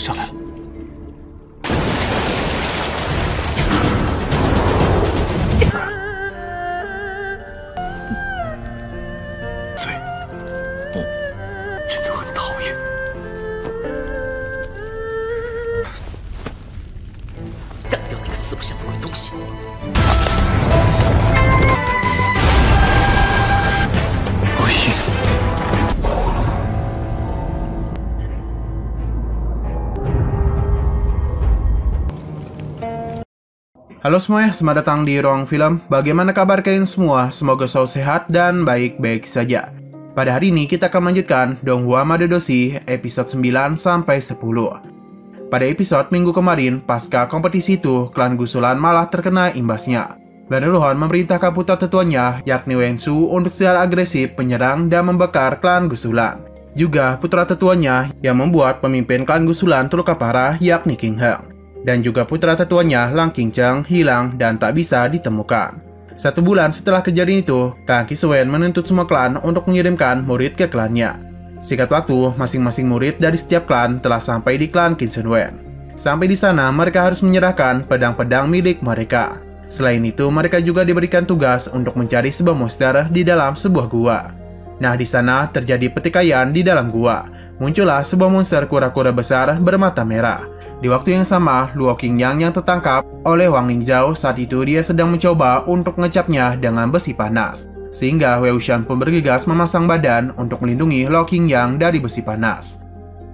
上来了。嘴，真的很讨厌。干掉那个四不像的鬼东西！ Halo semuanya, selamat datang di Ruang Film. Bagaimana kabar kalian semua? Semoga selalu sehat dan baik-baik saja. Pada hari ini kita akan melanjutkan Donghua Madodoshi episode 9 sampai 10. Pada episode minggu kemarin, pasca kompetisi itu, klan Gusulan malah terkena imbasnya. Leluhon memerintahkan putra tetuanya, yakni Wensu, untuk secara agresif menyerang dan membakar klan Gusulan. Juga putra tetuanya yang membuat pemimpin klan Gusulan terluka parah, yakni King Heng. Dan juga putra tetuanya, Lang Qingcheng, hilang dan tak bisa ditemukan. 1 bulan setelah kejadian itu, Kang Qiswen menuntut semua klan untuk mengirimkan murid ke klannya. Singkat waktu, masing-masing murid dari setiap klan telah sampai di klan Qinsenwen. Sampai di sana, mereka harus menyerahkan pedang-pedang milik mereka. Selain itu, mereka juga diberikan tugas untuk mencari sebuah monster di dalam sebuah gua. Nah, di sana terjadi pertikaian di dalam gua. Muncullah sebuah monster kura-kura besar bermata merah. Di waktu yang sama, Luo Qingyang yang tertangkap oleh Wang Ningzhao saat itu dia sedang mencoba untuk mengecapnya dengan besi panas. Sehingga Wei Wuxian pun bergegas memasang badan untuk melindungi Luo Qingyang dari besi panas.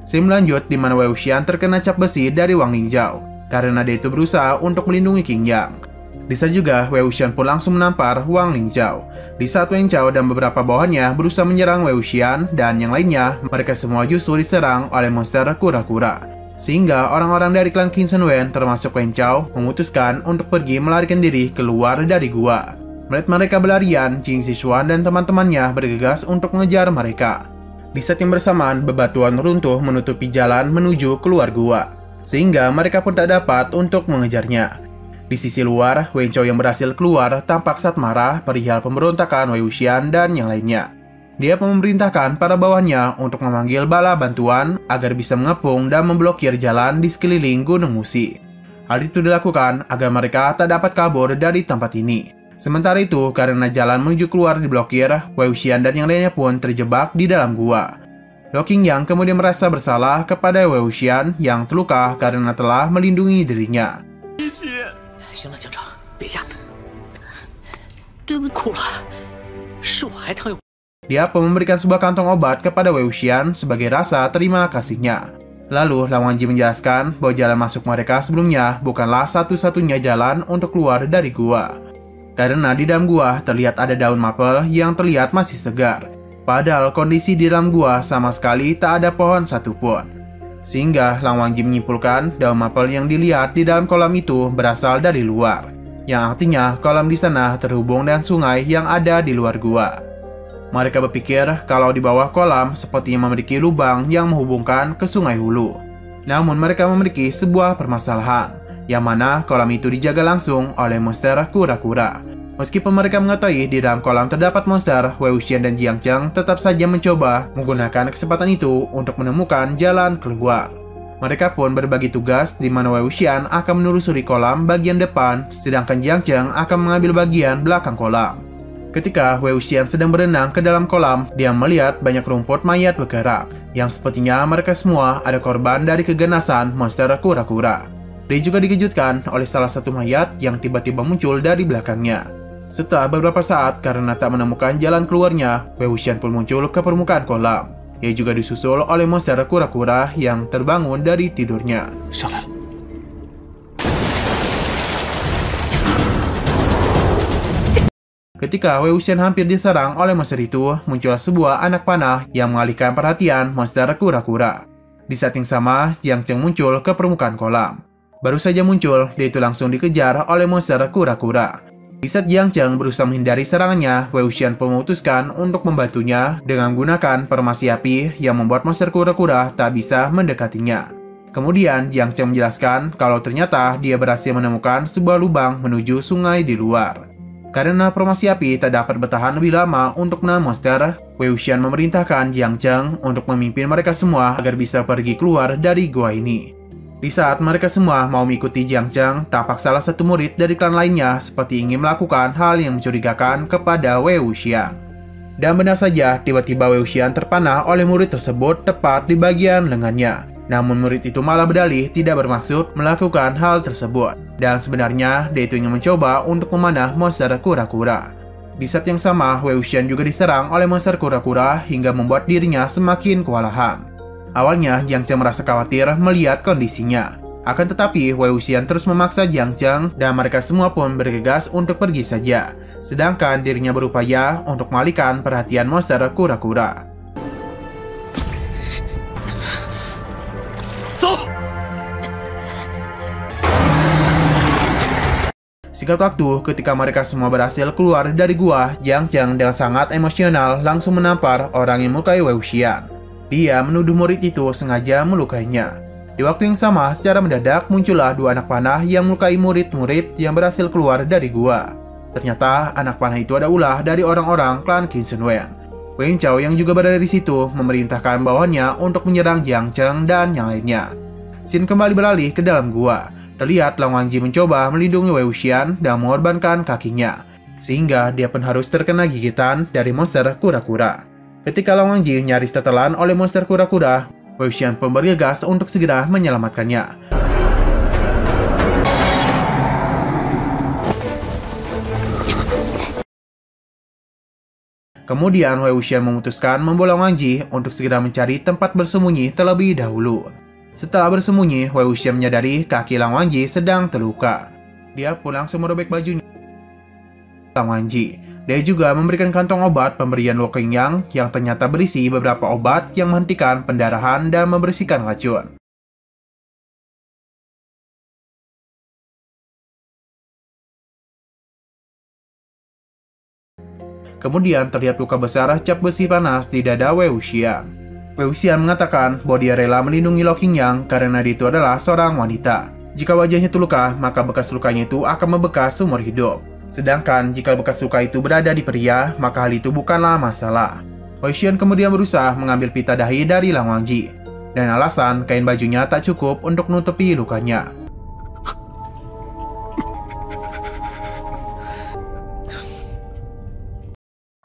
Scene lanjut di mana Wei Wuxian terkena cap besi dari Wang Ningzhao karena dia itu berusaha untuk melindungi Qingyang. Di saat juga Wei Wuxian pun langsung menampar Wang Ningzhao. Di saat Wang Ningzhao dan beberapa bawahannya berusaha menyerang Wei Wuxian dan yang lainnya, mereka semua justru diserang oleh monster kura-kura. Sehingga orang-orang dari klan Qinsenwen termasuk Wen Chao memutuskan untuk pergi melarikan diri keluar dari gua. Melihat mereka berlarian, Jing Zixuan dan teman-temannya bergegas untuk mengejar mereka. Di saat yang bersamaan, bebatuan runtuh menutupi jalan menuju keluar gua, sehingga mereka pun tak dapat untuk mengejarnya. Di sisi luar, Wen Chao yang berhasil keluar tampak saat marah perihal pemberontakan Wei Wuxian dan yang lainnya. Dia memerintahkan para bawahannya untuk memanggil bala bantuan agar bisa mengepung dan memblokir jalan di sekeliling Gunung Musi. Hal itu dilakukan agar mereka tak dapat kabur dari tempat ini. Sementara itu, karena jalan menuju keluar diblokir, Wei Wuxian dan yang lainnya pun terjebak di dalam gua. Luo Qingyang kemudian merasa bersalah kepada Wei Wuxian yang terluka karena telah melindungi dirinya. Dia pun memberikan sebuah kantong obat kepada Wei Wuxian sebagai rasa terima kasihnya. Lalu, Lang Wangji menjelaskan bahwa jalan masuk mereka sebelumnya bukanlah satu-satunya jalan untuk keluar dari gua. Karena di dalam gua terlihat ada daun mapel yang terlihat masih segar. Padahal kondisi di dalam gua sama sekali tak ada pohon satupun. Sehingga Lang Wangji menyimpulkan daun mapel yang dilihat di dalam kolam itu berasal dari luar. Yang artinya kolam di sana terhubung dengan sungai yang ada di luar gua. Mereka berpikir kalau di bawah kolam sepertinya memiliki lubang yang menghubungkan ke sungai hulu. Namun mereka memiliki sebuah permasalahan, yang mana kolam itu dijaga langsung oleh monster kura-kura. Meskipun mereka mengetahui di dalam kolam terdapat monster, Wei Wuxian dan Jiang Cheng tetap saja mencoba menggunakan kesempatan itu untuk menemukan jalan keluar. Mereka pun berbagi tugas di mana Wei Wuxian akan menelusuri kolam bagian depan, sedangkan Jiang Cheng akan mengambil bagian belakang kolam. Ketika Wei Wuxian sedang berenang ke dalam kolam, dia melihat banyak rumput mayat bergerak, yang sepertinya mereka semua ada korban dari keganasan monster kura-kura. Dia juga dikejutkan oleh salah satu mayat yang tiba-tiba muncul dari belakangnya. Setelah beberapa saat, karena tak menemukan jalan keluarnya, Wei Wuxian pun muncul ke permukaan kolam. Ia juga disusul oleh monster kura-kura yang terbangun dari tidurnya. Ketika Wei Wuxian hampir diserang oleh monster itu, muncullah sebuah anak panah yang mengalihkan perhatian monster kura-kura. Di saat yang sama, Jiang Cheng muncul ke permukaan kolam. Baru saja muncul, dia itu langsung dikejar oleh monster kura-kura. Di saat Jiang Cheng berusaha menghindari serangannya, Wei Wuxian pun memutuskan untuk membantunya dengan menggunakan permasi api yang membuat monster kura-kura tak bisa mendekatinya. Kemudian, Jiang Cheng menjelaskan kalau ternyata dia berhasil menemukan sebuah lubang menuju sungai di luar. Karena formasi api tak dapat bertahan lebih lama untuk menahan monster, Wei Wuxian memerintahkan Jiang Cheng untuk memimpin mereka semua agar bisa pergi keluar dari gua ini. Di saat mereka semua mau mengikuti Jiang Cheng, tampak salah satu murid dari klan lainnya seperti ingin melakukan hal yang mencurigakan kepada Wei Wuxian. Dan benar saja, tiba-tiba Wei Wuxian terpanah oleh murid tersebut tepat di bagian lengannya. Namun murid itu malah berdalih tidak bermaksud melakukan hal tersebut. Dan sebenarnya dia itu ingin mencoba untuk memanah monster kura-kura. Di saat yang sama, Wei Wuxian juga diserang oleh monster kura-kura hingga membuat dirinya semakin kewalahan. Awalnya, Jiang Cheng merasa khawatir melihat kondisinya. Akan tetapi, Wei Wuxian terus memaksa Jiang Cheng dan mereka semua pun bergegas untuk pergi saja. Sedangkan dirinya berupaya untuk mengalihkan perhatian monster kura-kura. Singkat waktu, ketika mereka semua berhasil keluar dari gua, Jiang Cheng dengan sangat emosional langsung menampar orang yang melukai Wei Wuxian. Dia menuduh murid itu sengaja melukainya. Di waktu yang sama, secara mendadak muncullah dua anak panah yang melukai murid-murid yang berhasil keluar dari gua. Ternyata anak panah itu ada ulah dari orang-orang klan Qin Shi Huang. Wei Chao yang juga berada di situ memerintahkan bawahannya untuk menyerang Jiang Cheng dan yang lainnya. Scene kembali beralih ke dalam gua. Terlihat Lang Wangji mencoba melindungi Wei Wuxian dan mengorbankan kakinya, sehingga dia pun harus terkena gigitan dari monster kura-kura. Ketika Lang Wangji nyaris tertelan oleh monster kura-kura, Wei Wuxian pun bergegas untuk segera menyelamatkannya. Kemudian Wei Wuxian memutuskan membawa Lang Wangji untuk segera mencari tempat bersembunyi terlebih dahulu. Setelah bersembunyi, Wei Wuxian menyadari kaki Lang Wangji sedang terluka. Dia pun langsung merobek bajunya Lang Wangji. Dia juga memberikan kantong obat pemberian Luo Qingyang yang ternyata berisi beberapa obat yang menghentikan pendarahan dan membersihkan racun. Kemudian terlihat luka besar cap besi panas di dada Wei Wuxian. Wei Wuxian mengatakan bahwa dia rela melindungi Luo Qingyang karena dia itu adalah seorang wanita. Jika wajahnya terluka, maka bekas lukanya itu akan membekas seumur hidup. Sedangkan jika bekas luka itu berada di pria, maka hal itu bukanlah masalah. Wei Wuxian kemudian berusaha mengambil pita dahi dari Lang Wangji, dan alasan kain bajunya tak cukup untuk menutupi lukanya.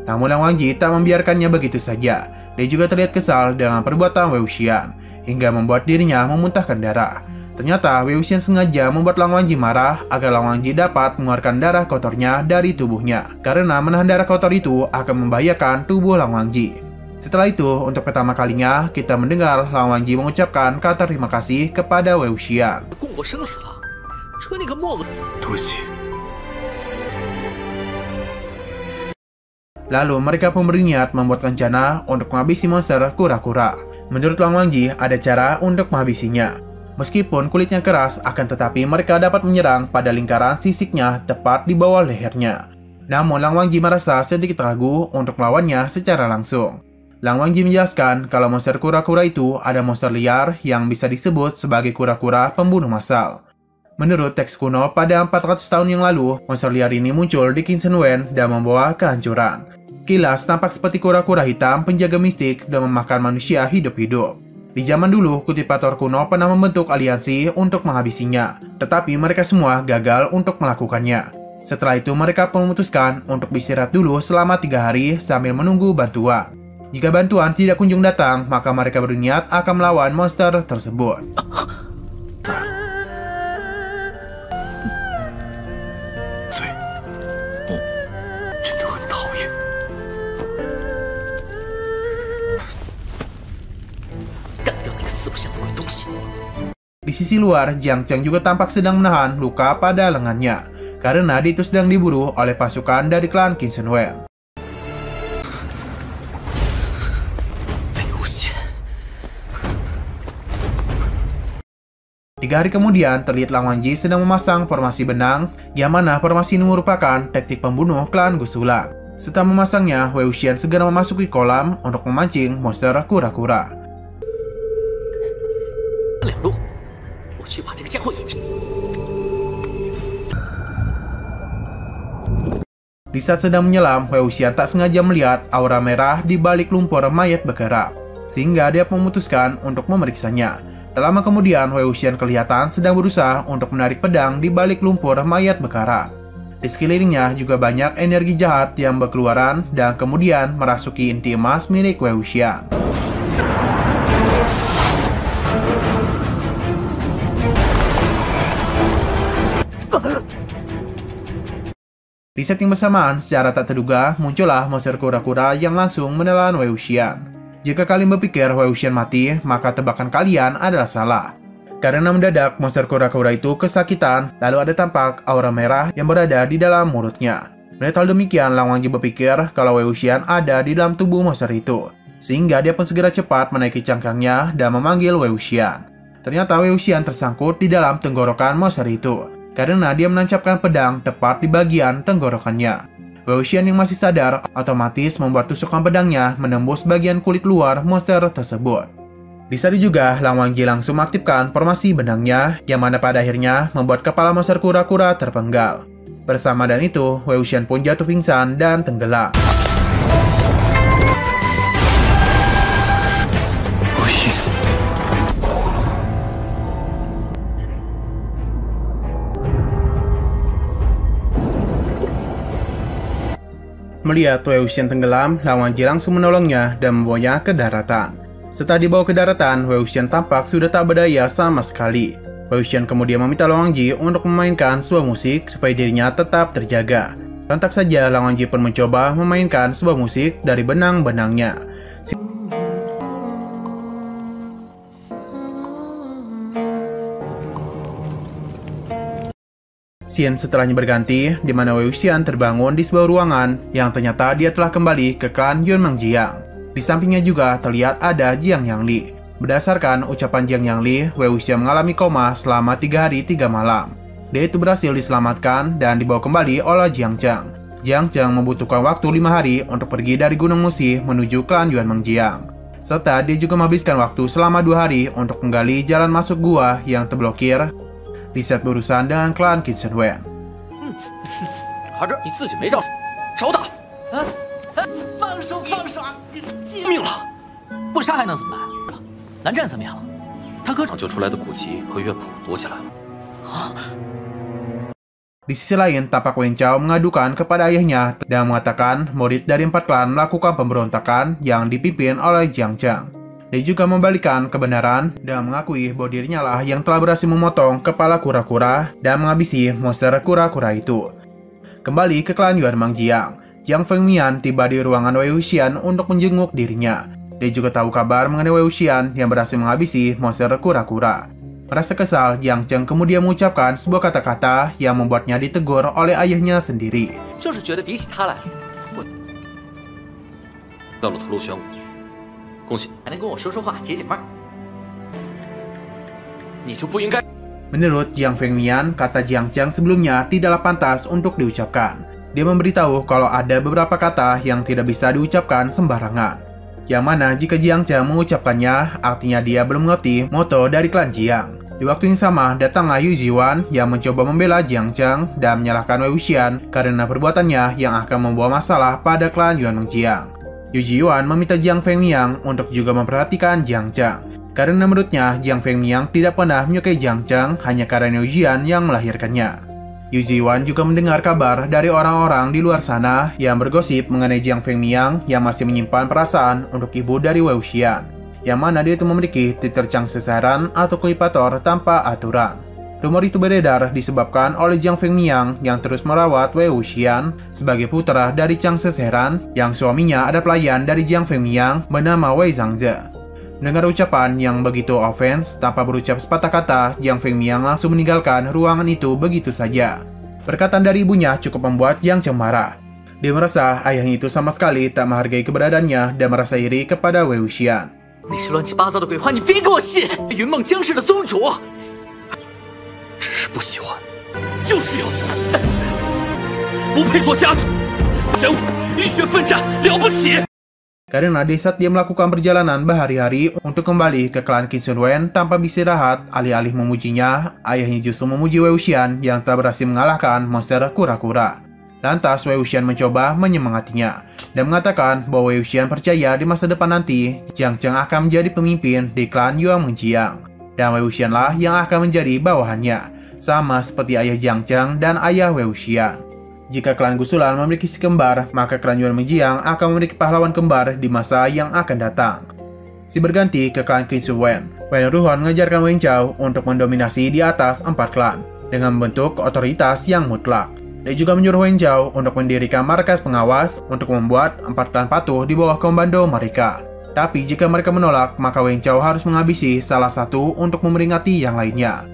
Namun Lang Wangji tak membiarkannya begitu saja. Dia juga terlihat kesal dengan perbuatan Wei Wuxian, hingga membuat dirinya memuntahkan darah. Ternyata Wei Wuxian sengaja membuat Lang Wangji marah agar Lang Wangji dapat mengeluarkan darah kotornya dari tubuhnya, karena menahan darah kotor itu akan membahayakan tubuh Lang Wangji. Setelah itu, untuk pertama kalinya kita mendengar Lang Wangji mengucapkan kata terima kasih kepada Wei Wuxian. Lalu mereka pun berniat membuat rencana untuk menghabisi monster kura-kura. Menurut Lang Wangji, ada cara untuk menghabisinya. Meskipun kulitnya keras, akan tetapi mereka dapat menyerang pada lingkaran sisiknya tepat di bawah lehernya. Namun Lang Wangji merasa sedikit ragu untuk melawannya secara langsung. Lang Wangji menjelaskan kalau monster kura-kura itu ada monster liar yang bisa disebut sebagai kura-kura pembunuh massal. Menurut teks kuno, pada 400 tahun yang lalu, monster liar ini muncul di Qin Shi Huang dan membawa kehancuran. Kilas tampak seperti kura-kura hitam penjaga mistik dan memakan manusia hidup-hidup. Di zaman dulu, kutipator kuno pernah membentuk aliansi untuk menghabisinya, tetapi mereka semua gagal untuk melakukannya. Setelah itu, mereka memutuskan untuk beristirahat dulu selama 3 hari sambil menunggu bantuan. Jika bantuan tidak kunjung datang, maka mereka berniat akan melawan monster tersebut. Di sisi luar, Jiang Cheng juga tampak sedang menahan luka pada lengannya, karena dia itu sedang diburu oleh pasukan dari klan Qin Shi Huang. 3 hari kemudian, terlihat Lang Wangji sedang memasang formasi benang, yang mana formasi ini merupakan teknik pembunuh klan Gusulan. Setelah memasangnya, Wei Wuxian segera memasuki kolam untuk memancing monster kura-kura. Di saat sedang menyelam, Wei Wuxian tak sengaja melihat aura merah di balik lumpur mayat bergerak, sehingga dia memutuskan untuk memeriksanya. Tak lama kemudian, Wei Wuxian kelihatan sedang berusaha untuk menarik pedang di balik lumpur mayat berkarat. Di sekelilingnya juga banyak energi jahat yang berkeluaran dan kemudian merasuki inti emas milik Wei Wuxian. Di setting bersamaan, secara tak terduga, muncullah monster kura-kura yang langsung menelan Wei Wuxian. Jika kalian berpikir Wei Wuxian mati, maka tebakan kalian adalah salah. Karena mendadak monster kura-kura itu kesakitan, lalu ada tampak aura merah yang berada di dalam mulutnya. Melihat hal demikian, Lang Wangji berpikir kalau Wei Wuxian ada di dalam tubuh monster itu. Sehingga dia pun segera cepat menaiki cangkangnya dan memanggil Wei Wuxian. Ternyata Wei Wuxian tersangkut di dalam tenggorokan monster itu, karena dia menancapkan pedang tepat di bagian tenggorokannya. Wei Wuxian yang masih sadar otomatis membuat tusukan pedangnya menembus bagian kulit luar monster tersebut. Di saat itu juga, Lang Wangji langsung mengaktifkan formasi benangnya, yang mana pada akhirnya membuat kepala monster kura-kura terpenggal. Bersama dengan itu, Wei Wuxian pun jatuh pingsan dan tenggelam. Melihat Wei Wuxian tenggelam, Lang Wangji langsung menolongnya dan membawanya ke daratan. Setelah dibawa ke daratan, Wei Wuxian tampak sudah tak berdaya sama sekali. Wei Wuxian kemudian meminta Lang Wangji untuk memainkan sebuah musik supaya dirinya tetap terjaga. Sontak saja Lang Wangji pun mencoba memainkan sebuah musik dari benang-benangnya. Scene setelahnya berganti, di mana Wei Wuxian terbangun di sebuah ruangan yang ternyata dia telah kembali ke klan Yuan Mengjiang. Di sampingnya juga terlihat ada Jiang Yangli. Berdasarkan ucapan Jiang Yangli, Wei Wuxian mengalami koma selama 3 hari 3 malam. Dia itu berhasil diselamatkan dan dibawa kembali oleh Jiang Cheng. Jiang Cheng membutuhkan waktu 5 hari untuk pergi dari Gunung Musi menuju klan Yuan Mengjiang. Serta dia juga menghabiskan waktu selama 2 hari untuk menggali jalan masuk gua yang terblokir di saat berurusan dengan klan Qin Shi Huang. 还是你自己没招，找打！放手，放手！命了！不杀还能怎么办？蓝湛怎么样了？他哥抢救出来的古籍和乐谱夺起来了。 Di sisi lain, tampak Wen Chao mengadukan kepada ayahnya dan mengatakan murid dari 4 klan melakukan pemberontakan yang dipimpin oleh Jiang Cheng. Dia juga membalikan kebenaran dan mengakui bahwa dirinya lah yang telah berhasil memotong kepala kura-kura dan menghabisi monster kura-kura itu. Kembali ke klan Yuan Mengjiang, Jiang Fengmian tiba di ruangan Wei Wuxian untuk menjenguk dirinya. Dia juga tahu kabar mengenai Wei Wuxian yang berhasil menghabisi monster kura-kura. Merasa kesal, Jiang Cheng kemudian mengucapkan sebuah kata-kata yang membuatnya ditegur oleh ayahnya sendiri. 就是觉得比起他来，我到了屠戮玄武，恭喜你，还能跟我说说话解解闷儿。你就不应该。 Menurut Jiang Fengmian, kata Jiang Cheng sebelumnya tidaklah pantas untuk diucapkan. Dia memberitahu kalau ada beberapa kata yang tidak bisa diucapkan sembarangan. Yang mana jika Jiang Cheng mengucapkannya, artinya dia belum mengerti moto dari klan Jiang. Di waktu yang sama, datanglah Yu Jiwan yang mencoba membela Jiang Cheng dan menyalahkan Wei Wuxian karena perbuatannya yang akan membawa masalah pada klan Yuan Mengjiang. Yu Jiwan meminta Jiang Fengmian untuk juga memperhatikan Jiang Cheng. Karena menurutnya, Jiang Fengmian tidak pernah menyukai Jiang Cheng hanya karena Yu Jian yang melahirkannya. Yu Jiwan juga mendengar kabar dari orang-orang di luar sana yang bergosip mengenai Jiang Fengmian yang masih menyimpan perasaan untuk ibu dari Wei Wuxian, yang mana dia itu memiliki titel Chang Seseran atau Kulipator tanpa aturan. Rumor itu beredar disebabkan oleh Jiang Fengmian yang terus merawat Wei Wuxian sebagai putra dari Chang Seseran yang suaminya ada pelayan dari Jiang Fengmian bernama Wei Zhangze. Mendengar ucapan yang begitu offense, tanpa berucap sepatah kata, Jiang Fengmian langsung meninggalkan ruangan itu begitu saja. Perkataan dari ibunya cukup membuat Jiang Cheng marah. Dia merasa ayahnya itu sama sekali tak menghargai keberadaannya dan merasa iri kepada Wei Wuxian. 那些乱七八糟的鬼话你别给我信！云梦江氏的宗主，只是不喜欢，就是要不配做家主。玄武浴血奋战，了不起！ Karena di saat dia melakukan perjalanan berhari-hari untuk kembali ke klan Qin Shi Huang tanpa bisa istirahat, alih-alih memujinya, ayahnya justru memuji Wei Wuxian yang telah berhasil mengalahkan monster kura-kura. Lantas Wei Wuxian mencoba menyemangatinya dan mengatakan bahwa Wei Wuxian percaya di masa depan nanti Jiang Cheng akan menjadi pemimpin di klan Yuan Mengjiang. dan Wei Wuxian lah yang akan menjadi bawahannya, sama seperti ayah Jiang Cheng dan ayah Wei Wuxian. Jika klan Gusulan memiliki si kembar, maka klan Yuan Mengjiang akan memiliki pahlawan kembar di masa yang akan datang. Si berganti ke klan Qin Shi Huang, Wen Ruhon mengajarkan Wen Chao untuk mendominasi di atas 4 klan dengan membentuk otoritas yang mutlak. Dia juga menyuruh Wen Chao untuk mendirikan markas pengawas untuk membuat 4 klan patuh di bawah komando mereka. Tapi jika mereka menolak, maka Wen Chao harus menghabisi salah satu untuk memperingati yang lainnya.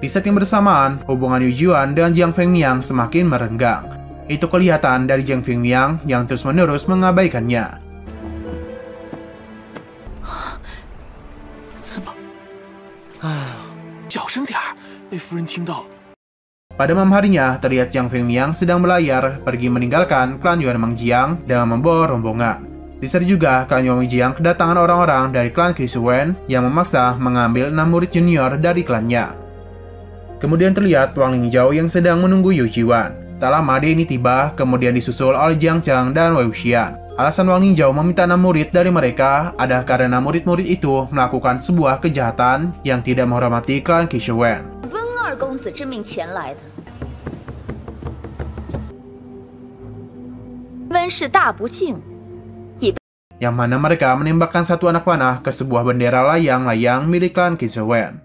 Di saat yang bersamaan, hubungan Yu Jiuan dengan Jiang Fengmiang semakin merenggang. Itu kelihatan dari Jiang Fengmiang yang terus-menerus mengabaikannya. Pada malam harinya, terlihat Jiang Fengmiang sedang berlayar pergi meninggalkan klan Yuan Mengjiang dengan membawa rombongan. Di sana juga, klan Yuan Mengjiang kedatangan orang-orang dari klan Qin Shi Huang yang memaksa mengambil 6 murid junior dari klannya. Kemudian terlihat Wang Lingjiao yang sedang menunggu Yu Jiuan. Tak lama dia ini tiba, kemudian disusul oleh Jiang Cheng dan Wei Wuxian. Alasan Wang Lingjiao meminta 6 murid dari mereka adalah karena murid-murid itu melakukan sebuah kejahatan yang tidak menghormati klan Qin Shi Huang. Yang mana mereka menembakkan satu anak panah ke sebuah bendera layang-layang milik klan Qin Shi Huang.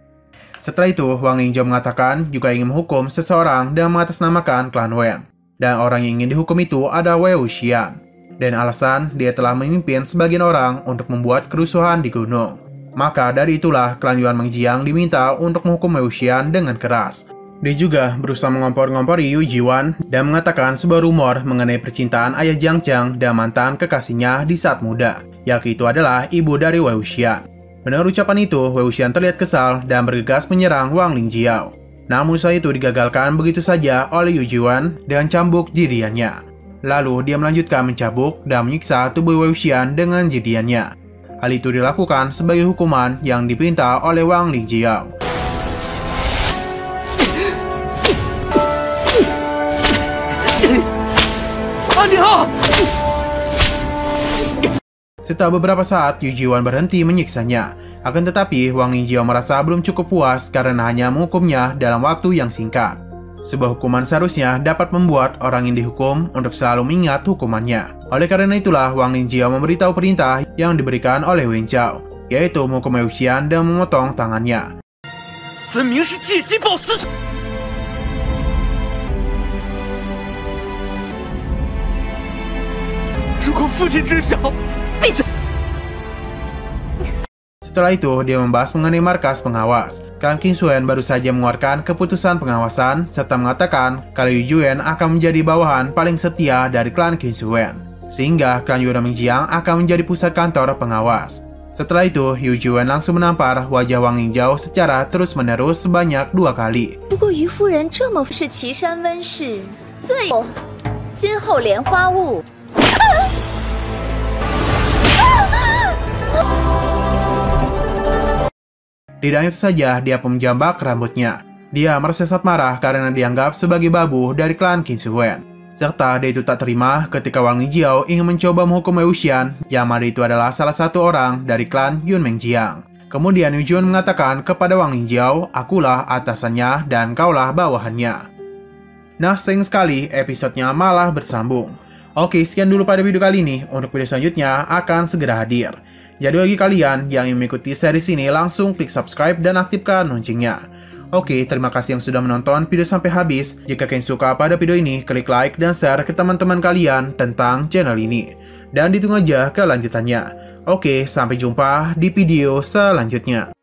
Setelah itu, Wang Lingjiao mengatakan juga ingin menghukum seseorang dan mengatasnamakan klan Wen. Dan orang yang ingin dihukum itu adalah Wei Wuxian. Dan alasan dia telah memimpin sebagian orang untuk membuat kerusuhan di gunung. Maka dari itulah klan Yuan Mengjiang diminta untuk menghukum Wei Wuxian dengan keras. Dia juga berusaha mengompor-ngompori Yu Jiuan dan mengatakan sebuah rumor mengenai percintaan ayah Jiang Cheng dan mantan kekasihnya di saat muda, yaitu itu adalah ibu dari Wei Wuxian. Mendengar ucapan itu, Wei Wuxian terlihat kesal dan bergegas menyerang Wang Lingjiao. Namun usaha itu digagalkan begitu saja oleh Yu Jiuan dengan cambuk jidiannya. Lalu dia melanjutkan mencabuk dan menyiksa tubuh Wei Wuxian dengan jidiannya. Hal itu dilakukan sebagai hukuman yang diperintah oleh Wang Lingjiao. Setelah beberapa saat, Yu Jiuan berhenti menyiksanya. Akan tetapi, Wang Lingjiao merasa belum cukup puas karena hanya menghukumnya dalam waktu yang singkat. Sebuah hukuman seharusnya dapat membuat orang yang dihukum untuk selalu mengingat hukumannya. Oleh karena itulah, Wang Lingjiao memberitahu perintah yang diberikan oleh Wen Chao, yaitu menghukum Wei Wuxian dan memotong tangannya. Setelah itu, dia membahas mengenai markas pengawas. Klan Qin Shi Huang baru saja mengeluarkan keputusan pengawasan serta mengatakan kalau Yu Jiuan akan menjadi bawahan paling setia dari klan Qin Shi Huang, sehingga klan Yuan Mengjiang akan menjadi pusat kantor pengawas. Setelah itu, Yu Jiuan langsung menampar wajah Wang Lingjiao secara terus-menerus sebanyak 2 kali. Tidak hanya itu saja, dia pun menjambak rambutnya. Dia merasa sangat marah karena dianggap sebagai babu dari klan Qin Shi Huang. Serta dia itu tak terima ketika Wang Lingjiao ingin mencoba menghukum Wei Wuxian, yang mana itu adalah salah satu orang dari klan Yuan Mengjiang. Kemudian Yu Jiuan mengatakan kepada Wang Lingjiao, akulah atasannya dan kaulah bawahannya. Nah, sayang sekali episodenya malah bersambung. Oke, sekian dulu pada video kali ini. Untuk video selanjutnya akan segera hadir. Jadi bagi kalian yang ingin mengikuti series ini, langsung klik subscribe dan aktifkan loncengnya. Oke, terima kasih yang sudah menonton video sampai habis. Jika kalian suka pada video ini, klik like dan share ke teman-teman kalian tentang channel ini. Dan ditunggu aja kelanjutannya. Oke, sampai jumpa di video selanjutnya.